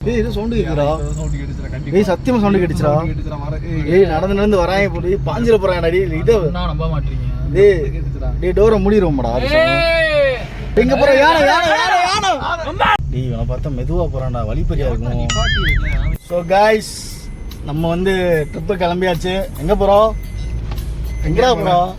ஏய் இது சவுண்ட் கேக்குறா ஏய் சத்தியமா சவுண்ட் கேட்டுச்சுடா ஏய் நடந்து வராங்க போய் பாஞ்சிர போறாங்க அடி இத நான் நம்ப மாட்டீங்க டேய் டோரை மூடிரோம்டா எங்க போற யானை டேய் இவனை பார்த்தா மெதுவா போறான்டா வலி பெரியா இருக்கும் சோ गाइस நம்ம வந்து ட்ரிப் கிளம்பியாச்சு எங்க போறோம் எங்கடா போறோம்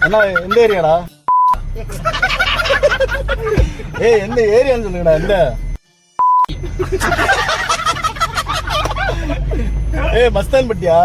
அண்ணா எந்த ஏரியாடா ஏய் எந்த ஏரியான்னு சொல்லுங்கடா எந்த ஏய் மஸ்தான் பட்டியா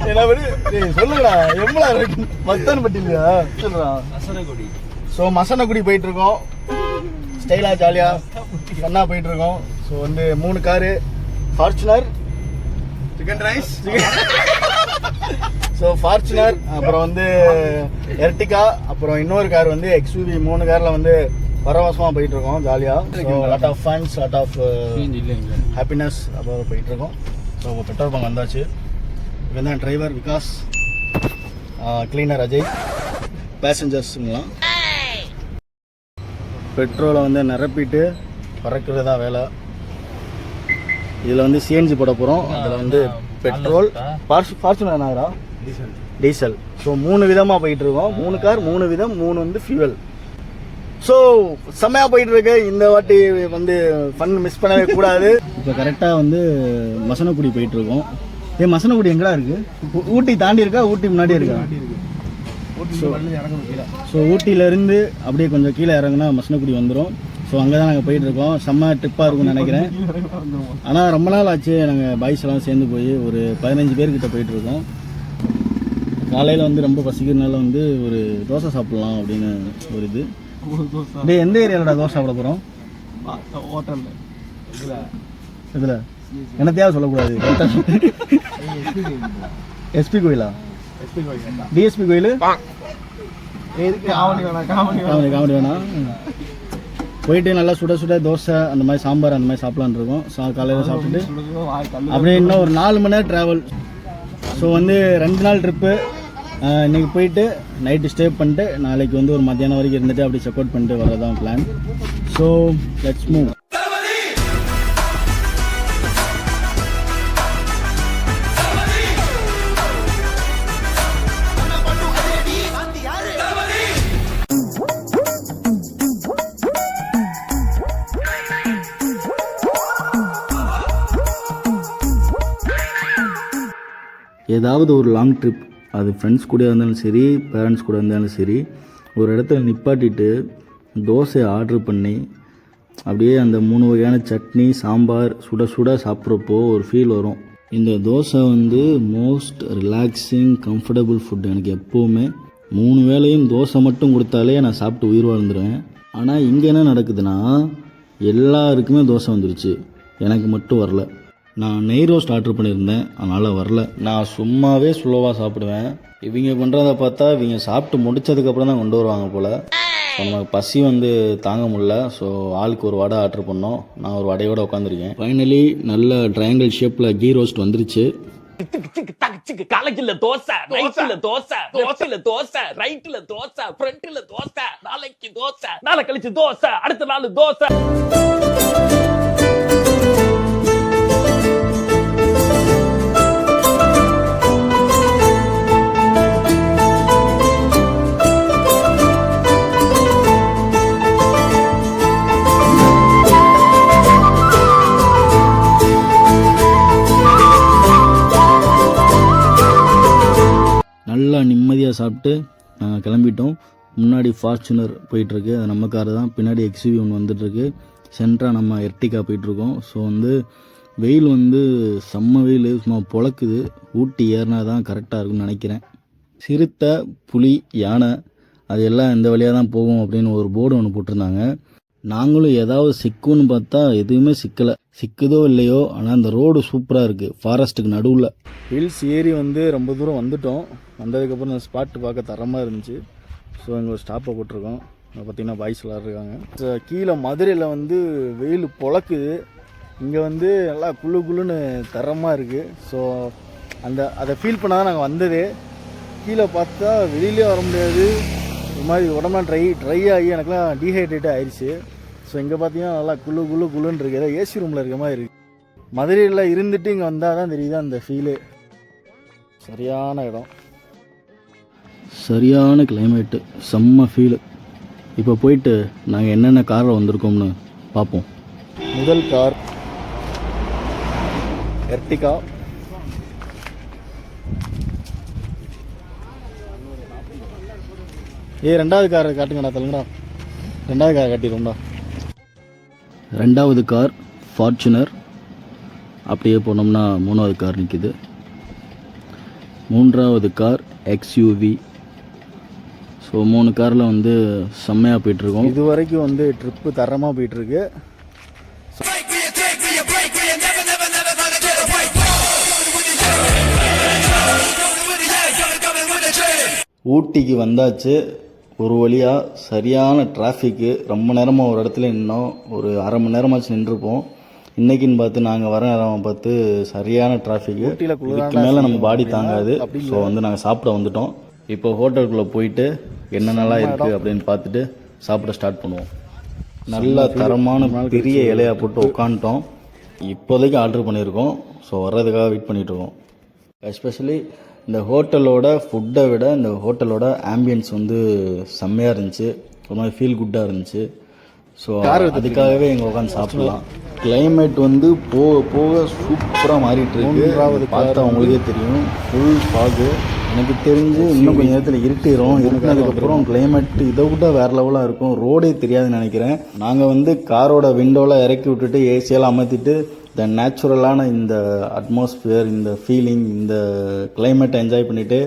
என்ன படி ஏய் சொல்லுடா எம்ளா மஸ்தான் பட்டி இல்லையா சொல்றா மசனகுடி சோ மசனகுடி போயிட்டு இருக்கோம் ஸ்டைலா ஜாலியா கண்ணா போயிட்டு இருக்கோம் சோ வந்து 3 car Fortuner chicken rice so Fortuner அப்புறம் வந்து எர்டிகா அப்புறம் இன்னொரு கார் வந்து XUV 3 கார்ல வந்து பரவசமாக போயிட்டு இருக்கோம் ஜாலியாக so lot of funs lot of happiness அப்போ போயிட்டு இருக்கோம் ஸோ பெட்ரோல் பங்க் வந்தாச்சு இவன் தான் டிரைவர் விகாஸ் கிளீனர் அஜய் பேசஞ்சர்ஸுங்களாம் பெட்ரோலை வந்து நிரப்பிட்டு பறக்கிறது தான் வேலை இதில் வந்து சிஎன்ஜி போட போகிறோம் அதில் வந்து பெட்ரோல் ஃபார்ச்சுனர் ஆகிறா டீசல் ஸோ 3 விதமாக போயிட்டு இருக்கோம் 3 கார் 3 விதம் 3 வந்து ஃபியூவல் ஸோ செம்மையாக போயிட்டு இருக்கு இந்த வாட்டி வந்து ஃபன் மிஸ் பண்ணவே கூடாது இப்போ கரெக்டாக வந்து மசனக்குடி போயிட்டு இருக்கோம் மசனக்குடி எங்கடா இருக்கு ஊட்டி தாண்டி இருக்கா ஊட்டி முன்னாடி இருக்கா ஸோ ஊட்டியிலேருந்து அப்படியே கொஞ்சம் கீழே இறங்குனா மசனக்குடி வந்துடும் ஸோ அங்கே தான் நாங்கள் போயிட்டு இருக்கோம் செம்ம ட்ரிப்பாக இருக்கும்னு நினைக்கிறேன் ஆனால் ரொம்ப நாள் ஆச்சு நாங்கள் பாய்ஸ் எல்லாம் சேர்ந்து போய் ஒரு 15 பேர்கிட்ட போயிட்டு இருக்கோம் காலையில் வந்து ரொம்ப பசிக்கிறதுனால வந்து ஒரு தோசை சாப்பிட்லாம் அப்படின்னு ஒரு இது டேய் எந்த ஏரியாலடா தோசை சாப்பிட போகிறோம் இதில் என்னத்தையாவது சொல்லக்கூடாது எஸ்பி கோயிலா டிஎஸ்பி கோயில் காமெடி வேணாம் போயிட்டு நல்லா சுட சுட தோசை அந்த மாதிரி சாம்பார் அந்த மாதிரி சாப்பிட்லான்னு இருக்கோம் காலையில் சாப்பிட்டுட்டு அப்படியே இன்னும் ஒரு 4 மணி நேரம் ட்ராவல் ஸோ வந்து 2 நாள் ட்ரிப்பு இன்றைக்கி போயிட்டு நைட்டு ஸ்டே பண்ணிட்டு நாளைக்கு வந்து ஒரு மத்தியானம் வரைக்கும் இருந்துட்டு அப்படி செக் அவுட் பண்ணிட்டு வரதான் பிளான் ஸோ லெட்ஸ் மூவ் ஏதாவது ஒரு லாங் ட்ரிப் அது ஃப்ரெண்ட்ஸ் கூட இருந்தாலும் சரி பேரண்ட்ஸ் கூட இருந்தாலும் சரி ஒரு இடத்துல நிப்பாட்டிட்டு தோசை ஆர்டர் பண்ணி அப்படியே அந்த 3 வகையான சட்னி சாம்பார் சுட சுட சாப்பிட்றப்போ ஒரு ஃபீல் வரும் இந்த தோசை வந்து மோஸ்ட் ரிலாக்ஸிங் கம்ஃபர்டபுள் ஃபுட் எனக்கு எப்போவுமே 3 வேளையும் தோசை மட்டும் கொடுத்தாலே நான் சாப்பிட்டு உயிர் வாழ்ந்துருவேன் ஆனால் இங்கே என்ன நடக்குதுன்னா எல்லாருக்குமே தோசை வந்துருச்சு எனக்கு மட்டும் வரல நான் நெய் ரோஸ்ட் ஆர்டர் பண்ணியிருந்தேன் அதனால் வரல நான் சும்மாவே ஸ்லோவாக சாப்பிடுவேன் இவங்க பண்ணுறதை பார்த்தா இவங்க சாப்பிட்டு முடித்ததுக்கப்புறம் தான் கொண்டு வருவாங்க போல் ஸோ நமக்கு பசி வந்து தாங்க முடியல ஸோ ஆளுக்கு ஒரு வடை ஆர்டர் பண்ணோம் நான் ஒரு வடையோடு உட்காந்துருக்கேன் ஃபைனலி நல்ல ட்ரையாங்கிள் ஷேப்பில் கீ ரோஸ்ட் வந்துருச்சு காலையில தோசை நைட்ல தோசை தோசையில தோசை ரைட்ல தோசை ஃப்ரண்ட்ல தோசை நாளைக்கு தோசை நாளை கழிச்சு தோசை அடுத்த நாள் தோசை நல்லா நிம்மதியாக சாப்பிட்டு நாங்கள் கிளம்பிட்டோம் முன்னாடி ஃபார்ச்சுனர் போயிட்டுருக்கு அது நம்ம கார் தான் பின்னாடி XUV ஒன்று வந்துட்டுருக்கு சென்ட்ராக நம்ம எர்டிகா போயிட்டுருக்கோம் ஸோ வந்து வெயில் வந்து செம்ம வெயில் சும்மா பொழக்குது ஊட்டி ஏறினா தான் கரெக்டாக இருக்குன்னு நினைக்கிறேன் சிறுத்தை புலி யானை அது எல்லாம் இந்த வழியாக தான் போகும் அப்படின்னு ஒரு போர்டு ஒன்று போட்டிருந்தாங்க நாங்களும் ஏதாவது சிக்குன்னு பார்த்தா எதுவுமே சிக்கலை சிக்குதோ இல்லையோ ஆனால் அந்த ரோடு சூப்பராக இருக்குது ஃபாரஸ்ட்டுக்கு நடுவில் ஹில்ஸ் ஏறி வந்து ரொம்ப தூரம் வந்துட்டோம் வந்ததுக்கப்புறம் அந்த ஸ்பாட்டு பார்க்க தரமாக இருந்துச்சு ஸோ இங்கே ஒரு ஸ்டாப்பை போட்டிருக்கோம் பார்த்திங்கன்னா பாய்ஸ் விளாட்ருக்காங்க கீழே மதுரையில் வந்து வெயில் பொழக்குது இங்கே வந்து நல்லா குளுன்னு தரமாக இருக்குது ஸோ அதை ஃபீல் பண்ணால் தான் நாங்கள் வந்ததே கீழே பார்த்தா வெளியிலே வர முடியாது ஒரு மாதிரி உடம்புலாம் ட்ரை ஆகி எனக்குலாம் டீஹைட்ரேட் ஆயிடுச்சு ஸோ இங்கே பார்த்தீங்கன்னா நல்லா குளுன்னு இருக்குது, ஏதோ ஏசி ரூமில் இருக்க மாதிரி இருக்குது. மதுரையில் இருந்துட்டு இங்கே வந்தால் தான் தெரியுது அந்த ஃபீலு. சரியான இடம், சரியான கிளைமேட்டு, செம்ம ஃபீலு. இப்போ போயிட்டு நாங்கள் என்னென்ன காரில் வந்திருக்கோம்னு பார்ப்போம். முதல் கார் எர்டிகா. ரெண்டாவது காரை காட்டுங்கடா, தள்ளுங்கடா. ரெண்டாவது காரை காட்டிடும்டா. ரெண்டாவது கார் ஃபார்ச்சுனர். அப்படியே போனோம்னா மூணாவது கார் நிற்கிது. மூன்றாவது கார் எக்ஸ்யூவி. ஸோ 3 காரில் வந்து செம்மையாக போயிட்டுருக்கோம். இது வரைக்கும் வந்து ட்ரிப்பு தரமாக போயிட்டுருக்கு. ஊட்டிக்கு வந்தாச்சு. ஒரு வழியாக சரியான டிராஃபிக்கு. ரொம்ப நேரமாக ஒரு இடத்துல நின்னோம், ஒரு அரை மணி நேரமாச்சு நின்றுருப்போம். இன்றைக்கின்னு பார்த்து நாங்கள் வர நேரம் பார்த்து சரியான டிராஃபிக்கு. இதுக்கு மேலே நம்ம பாடி தாங்காது. ஸோ வந்து நாங்கள் சாப்பிட வந்துட்டோம். இப்போ ஹோட்டலுக்குள்ளே போயிட்டு என்னென்னலாம் இருக்குது அப்படின்னு பார்த்துட்டு சாப்பிட ஸ்டார்ட் பண்ணுவோம். நல்லா தரமான பெரிய இலையாக போட்டு உட்காந்துட்டோம். இப்போதைக்கு ஆர்டர் பண்ணியிருக்கோம். ஸோ வர்றதுக்காக வெயிட் பண்ணிகிட்ருக்கோம். எஸ்பெஷலி இந்த ஹோட்டலோட ஃபுட்டை விட இந்த ஹோட்டலோட ஆம்பியன்ஸ் வந்து செம்மையாக இருந்துச்சு, ஒரு மாதிரி ஃபீல் குட்டாக இருந்துச்சு. ஸோ அதுக்காகவே இங்கே உட்காந்து சாப்பிடலாம். கிளைமேட் வந்து போக போக சூப்பராக மாறிட்டு இருக்கு. பார்த்தா உங்களுக்கே தெரியும், ஃபுல் ஃபாகு. எனக்கு தெரிஞ்சு இன்னும் கொஞ்சம் நேரத்தில் இருட்டிடும். இருட்டினதுக்கப்புறம் கிளைமேட் இதை விட வேறு லெவலாக இருக்கும். ரோடே தெரியாதுன்னு நினைக்கிறேன். நாங்கள் வந்து காரோட விண்டோவில் இறக்கி விட்டுட்டு ஏசியெல்லாம் அமர்த்திட்டு இந்த நேச்சுரலான இந்த அட்மாஸ்பியர், இந்த ஃபீலிங், இந்த கிளைமேட்டை என்ஜாய் பண்ணிவிட்டு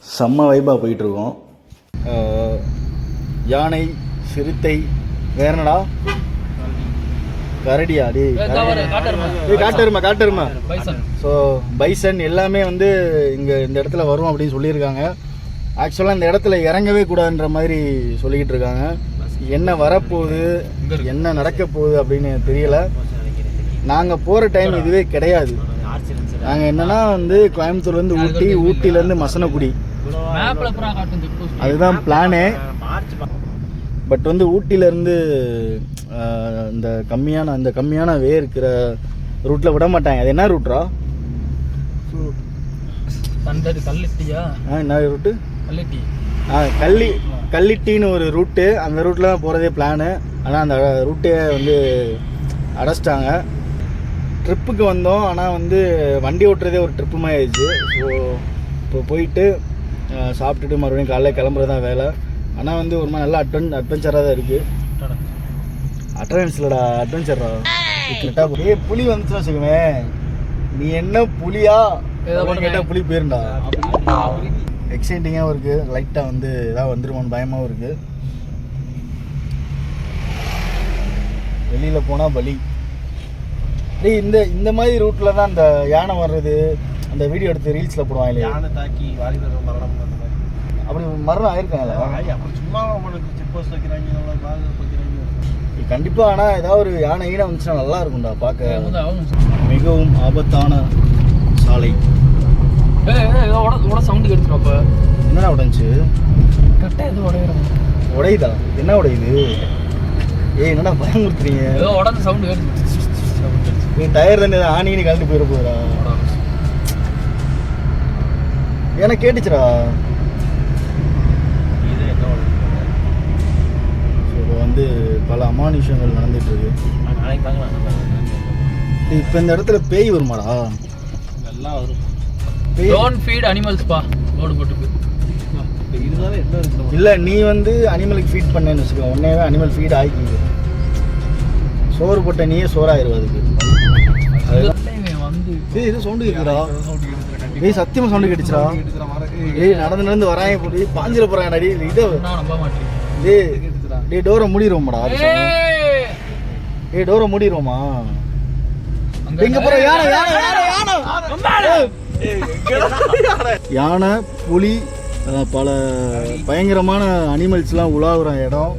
செம்ம வைப்பாக போயிட்டுருக்கோம். யானை, சிறுத்தை, வேற என்னடா, கரடியா, காட்டெருமை. ஸோ பைசன் எல்லாமே வந்து இங்கே இந்த இடத்துல வரும் அப்படின்னு சொல்லியிருக்காங்க. ஆக்சுவலாக இந்த இடத்துல இறங்கவே கூடாதுன்ற மாதிரி சொல்லிக்கிட்டு இருக்காங்க. என்ன வரப்போகுது, என்ன நடக்க போகுது அப்படின்னு தெரியல. நாங்கள் போகிற டைம் இதுவே கிடையாது. நாங்கள் என்னன்னா வந்து கோயம்புத்தூர்லேருந்து ஊட்டி, ஊட்டிலேருந்து மசனக்குடி, அதுதான் பிளானே. பட் வந்து ஊட்டியிலேருந்து இந்த கம்மியான வே இருக்கிற ரூட்டில் விட மாட்டாங்க. அது என்ன ரூட்ரா? என்ன ரூட்டு? கள்ளிட்டின்னு ஒரு ரூட்டு. அந்த ரூட்டில் தான் போகிறதே பிளானு. ஆனால் அந்த ரூட்டே வந்து அடைச்சிட்டாங்க. ட்ரிப்புக்கு வந்தோம், ஆனால் வந்து வண்டி ஓட்டுறதே ஒரு ட்ரிப்பு மாதிரி ஆயிடுச்சு. ஸோ இப்போ போயிட்டு சாப்பிட்டுட்டு மறுபடியும் காலைல கிளம்புறது தான் வேலை. ஆனால் வந்து ஒரு மாதிரி நல்லா அட்வென்ச்சராக தான் இருக்குது. அட்வென்ச்சர்லடா, அட்வென்ச்சரா. கரெக்டாக புலி வந்துச்சுன்னு வச்சுக்கோமே, நீ என்ன புலியா கேட்டால் புலி போயிருண்டா. எக்ஸைட்டிங்காகவும் இருக்குது, லைட்டாக வந்து ஏதாவது வந்துருமான்னு பயமாகவும் இருக்குது. வெளியில் போனால் பலி. டேய், இந்த மாதிரி ரூட்டில் தான் அந்த யானை வர்றது, அந்த வீடியோ எடுத்து ரீல்ஸில் போடுவாங்க இல்லையா? யானை தாக்கி வாலிபர் மரணம் அப்படி மரணம் ஆயிருக்காங்களா? சும்மா செக் போஸ்ட் வைக்கிறாங்க. கண்டிப்பாக. ஆனால் ஏதாவது ஒரு யானை ஈனம் வந்துச்சுன்னா நல்லா இருக்கும்டா பார்க்க. மிகவும் ஆபத்தான சாலை. சவுண்டு கேட்டுப்ப என்னடா உடஞ்சி? உடையுதா? என்ன உடையுது? என்னடா பயமுறுத்துறீங்க? உடஞ்ச சவுண்டு கேட்டு. நீ டயர் தானே ஆணின்னு கலந்து போயிட போகிறா? ஏன்னா கேட்டுச்சுடா. வந்து பல அமானுஷங்கள் நடந்துட்டு இருக்கு. இப்போ இந்த இடத்துல பேய் வருமாடா? எல்லாம் வரும். டோன்ட் ஃபீட் அனிமல்ஸ் பா போர்டு போட்டுருக்கு. இல்லை, நீ வந்து அனிமலுக்கு ஃபீட் பண்ணேன்னு வச்சுக்கோ, உடனேவே அனிமல் ஃபீட் ஆகிக்கிங்க. சோறு போட்ட நீயே சோறாயிருவா அதுக்கு. இது சவுண்டு கேட்குறா. ஏய் சத்தியமாக சவுண்டு கேட்டுச்சுடா. ஏய் நடந்து வராங்க போட்டு பாஞ்சிட போகிறாங்க. இதை நம்ப மாட்டேன். டே டோரை மூடிடுவோம்டா. டோரை மூடிடுவோமா? எங்க போற? யானை, புலி, பல பயங்கரமான அனிமல்ஸ்லாம் உலாவுற இடம்.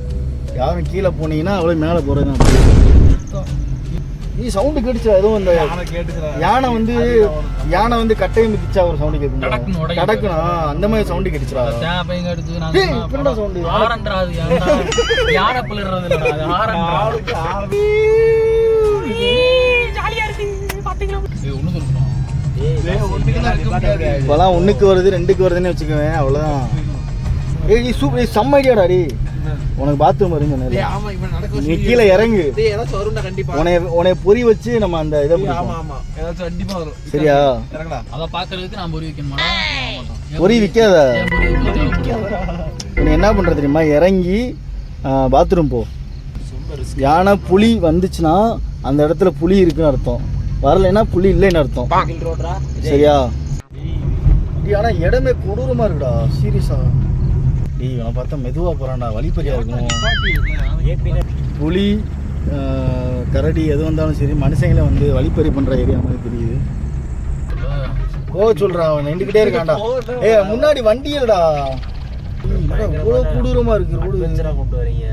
யாரும் கீழே போனீங்கன்னா அவ்வளோ மேலே போகிறது தான். நீ சவுண்டு கேட்டுச்சா எதுவும் இந்த யானை வந்து கட்டையை மிதிச்சா ஒரு சவுண்டு கேட்கும் கடக்குனா அந்த மாதிரி சவுண்டு கேட்டுச்சா சவுண்டு இப்போலாம் 1க்கு வருது 2க்கு வருதுன்னு வச்சுக்குவேன் அவ்வளோதான். ஏய் நீ சூப்பர் செம்ம ஐடியாடாடி. உனக்கு பாத்ரூம் வருங்க நீ கீழே இறங்கு உனைய பொறி வச்சு நம்ம அந்த இதை சரியா பொறி விற்காத நீ என்ன பண்ற தெரியுமா இறங்கி பாத்ரூம் போ. யானை புலி வந்துச்சுன்னா அந்த இடத்துல புலி இருக்குன்னு அர்த்தம், வரலைன்னா புலி இல்லைன்னு அர்த்தம் சரியா. ஆனா இடமே கொடூரமா இருக்குடா சீரியஸா. டேய் இவனை பார்த்தா மெதுவாக போகிறான்டா, வழிப்பறியா இருக்கும். புலி கரடி எது வந்தாலும் சரி மனுஷங்களை வந்து வழிப்பறி பண்ணுற ஏரியா மாதிரி தெரியுது. சொல்கிறான் அவன் நின்றுக்கிட்டே இருக்கான்டா. முன்னாடி வண்டி இல்லைடா, இவ்வளோ கொடூரமாக இருக்குது ரோடு. கொண்டு வரீங்க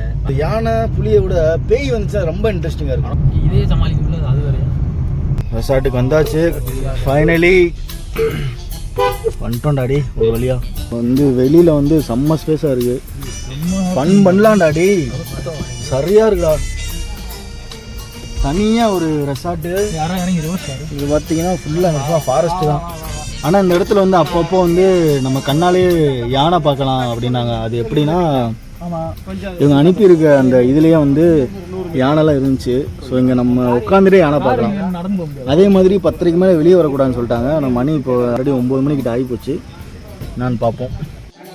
யானை புலியை விட பேய் வந்துச்சுன்னா ரொம்ப இன்ட்ரெஸ்டிங்காக இருக்கும். இதே சமாளிக்க முடியாது. அது வரையும் ரெசார்ட்டுக்கு வந்தாச்சு ஃபைனலி வந்துட்டோம்டாடி ஒரு வழியா. வந்து வெளியில வந்து செம்ம ஸ்பேஸா இருக்கு, ஃபன் பண்ணலாம்டாடி சரியா இருக்குடா. தனியா ஒரு ரெசார்ட்டு இது பார்த்தீங்கன்னா ஃபுல்லாக ஃபாரஸ்ட்டு தான். ஆனால் இந்த இடத்துல வந்து அப்பப்போ வந்து நம்ம கண்ணாலே யானை பார்க்கலாம் அப்படின்னாங்க. அது எப்படின்னா இவங்க அனுப்பியிருக்க அந்த இதுலேயே வந்து யானைலாம் இருந்துச்சு. ஸோ இங்கே நம்ம உட்காந்துட்டே யானை பார்க்கலாம். அதே மாதிரி 10:30க்கு மேலே வெளியே வரக்கூடாதுன்னு சொல்லிட்டாங்க. ஆனால் மணி இப்போ ஆல்ரெடி 9 மணிக்கிட்ட ஆகி போச்சு. நான் பார்ப்போம்.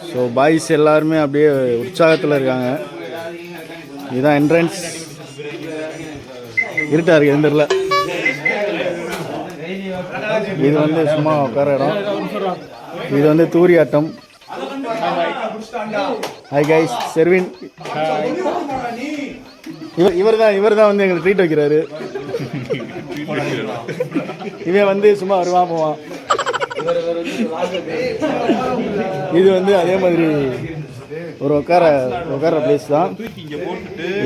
ஸோ பாய்ஸ் எல்லாருமே அப்படியே உற்சாகத்தில் இருக்காங்க. இதுதான் என்ட்ரன்ஸ். இருட்டா இருக்கு எந்திரில். இது வந்து சும்மா உட்கார இடம். இது வந்து தூரியாட்டம். ஹாய் கைஸ், செர்வின் இவர் தான் வந்து எங்களுக்கு ட்ரீட் வைக்கிறாரு. இவன் வந்து சும்மா வருவான் போவான். இது வந்து அதே மாதிரி ஒரு உட்கார பிளேஸ் தான்.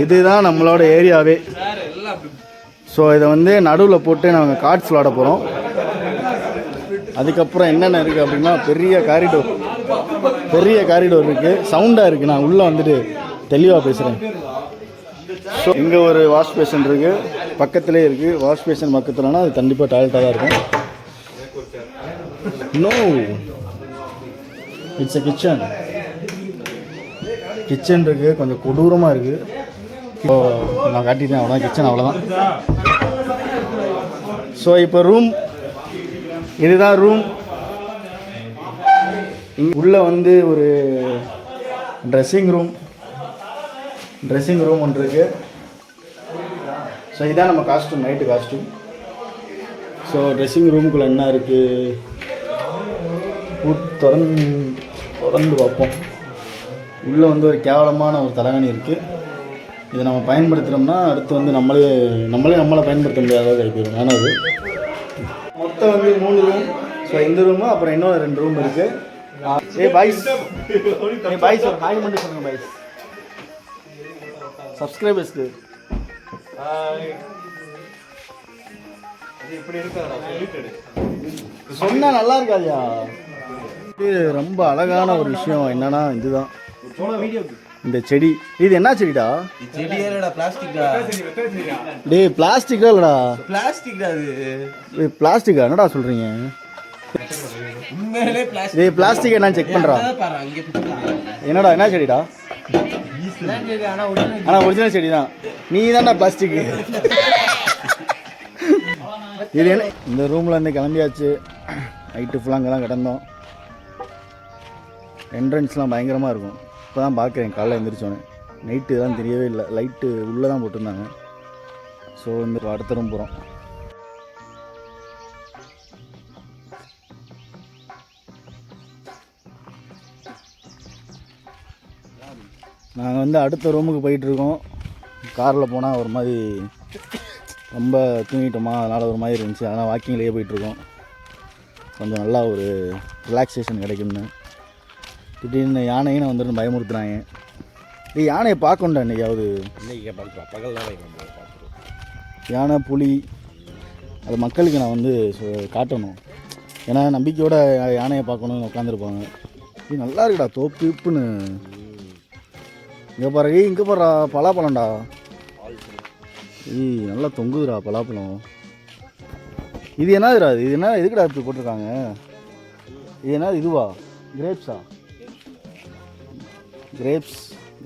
இதுதான் நம்மளோட ஏரியாவே. ஸோ இதை வந்து நடுவில் போட்டு நாங்கள் கார்ட்ஸ் விளாட போகிறோம். அதுக்கப்புறம் என்னென்ன இருக்குது அப்படின்னா பெரிய காரிடோர் இருக்குது, சவுண்டாக இருக்குது. நான் உள்ளே வந்துட்டு தெளிவாக பேசுகிறேன். ஸோ இங்கே ஒரு வாஷ் பேஷன் இருக்குது, பக்கத்துலேயே இருக்குது. வாஷ் பேஷன் பக்கத்துலனா அது கண்டிப்பாக டாய்லெட்டாக தான் இருக்கும். நோ, இட்ஸ் எ கிச்சன் இருக்குது, கொஞ்சம் கொடூரமாக இருக்குது. இப்போ நான் காட்டிட்டேன், அவ்வளோதான் கிச்சன், அவ்வளோதான். ஸோ இப்போ ரூம், இதுதான் ரூம். உள்ளே வந்து ஒரு ட்ரெஸ்ஸிங் ரூம் ஒன்று இருக்குது. ஸோ இதுதான் நம்ம costume, night costume. So dressing ரூமுக்குள்ளே என்ன இருக்குது திறந்து பார்ப்போம். உள்ளே வந்து ஒரு கேவலமான ஒரு தலைவணி இருக்குது. இதை நம்ம பயன்படுத்துகிறோம்னா அடுத்து வந்து நம்மளை பயன்படுத்த முடியாத கைப்போம். ஆனால் அது மொத்தம் வந்து 3 ரூம். ஸோ இந்த ரூமு அப்புறம் இன்னும் 2 ரூம் இருக்குது. பாய்ஸ் ஒரு ஹாய் மட்டும் சொல்லுங்கள் பாய்ஸ் சப்ஸ்கிரைபர்ஸ்க்கு. சொன்னா நல்லா இருக்காதியா. இது ரொம்ப அழகான ஒரு விஷயம் என்னன்னா இதுதான் இந்த செடி. இது என்ன செடிடா? டேய் பிளாஸ்டிக்கா இல்லடா? பிளாஸ்டிக்கா? என்னடா சொல்றீங்க? டேய் பிளாஸ்டிக் என்ன செக் பண்றா? என்னடா என்ன செடிடா? ஆனா ஒரிஜினல் செடி தான். நீ தான்டா பிளாஸ்டிக். இது என்ன? இந்த ரூம்ல இருந்து கிளம்பியாச்சு. நைட்டு ஃபுல்லாக அங்கே தான் கிடந்தோம். என்ட்ரன்ஸ்லாம் பயங்கரமாக இருக்கும். இப்போ தான் பார்க்குறேன் காலைல எழுந்திரிச்சோன்னே. நைட்டு இதெல்லாம் தெரியவே இல்லை, லைட்டு உள்ளே தான் போட்டிருந்தாங்க. ஸோ இந்த அடுத்த ரூம் போகிறோம். நாங்கள் வந்து அடுத்த ரூமுக்கு போயிட்டுருக்கோம். காரில் போனால் ஒரு மாதிரி ரொம்ப தூங்கிட்டோமா, அதனால் ஒரு மாதிரி இருந்துச்சு. அதனால் வாக்கிங்லேயே போயிட்டுருக்கோம். கொஞ்சம் நல்லா ஒரு ரிலாக்ஸேஷன் கிடைக்கும்னு. திடீர்னு யானைன்னு வந்துட்டு பயமுறுத்துறாங்க. யானையை பார்க்கணுண்டா இன்றைக்காவது. இன்றைக்கி பார்க்கலாம், பகல் நாள் யானை புலி அது மக்களுக்கு நான் வந்து காட்டணும். ஏன்னா நம்பிக்கையோட யானையை பார்க்கணுன்னு உட்காந்துருப்பாங்க. இது நல்லா இருக்குடா தோப்புன்னு. இங்கே பாரு இங்கே பாரு பலாப்பழம்டா. நல்லா தொங்குதுடா பலாப்பழம். இது என்னதுடா இது என்ன எதுக்குடா இப்படி போட்டிருக்காங்க? இது என்ன இதுவா கிரேப்ஸா?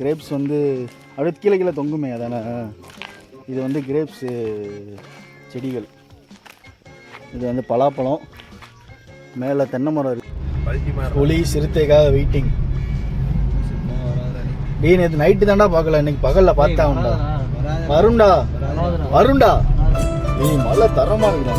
கிரேப்ஸ் வந்து அப்படியே கீழே தொங்குமே அதானே? இது வந்து கிரேப்ஸு செடிகள். இது வந்து பலாப்பழம். மேலே தென்னை மரம் இருக்கு. புலி சிறுத்தைக்காக வெயிட்டிங். டே நேற்று நைட்டு தாண்டா பார்க்கல, இன்னைக்கு பகலில் பார்த்தா வருண்டா. ஏய் மழை தரமாக இருக்குடா.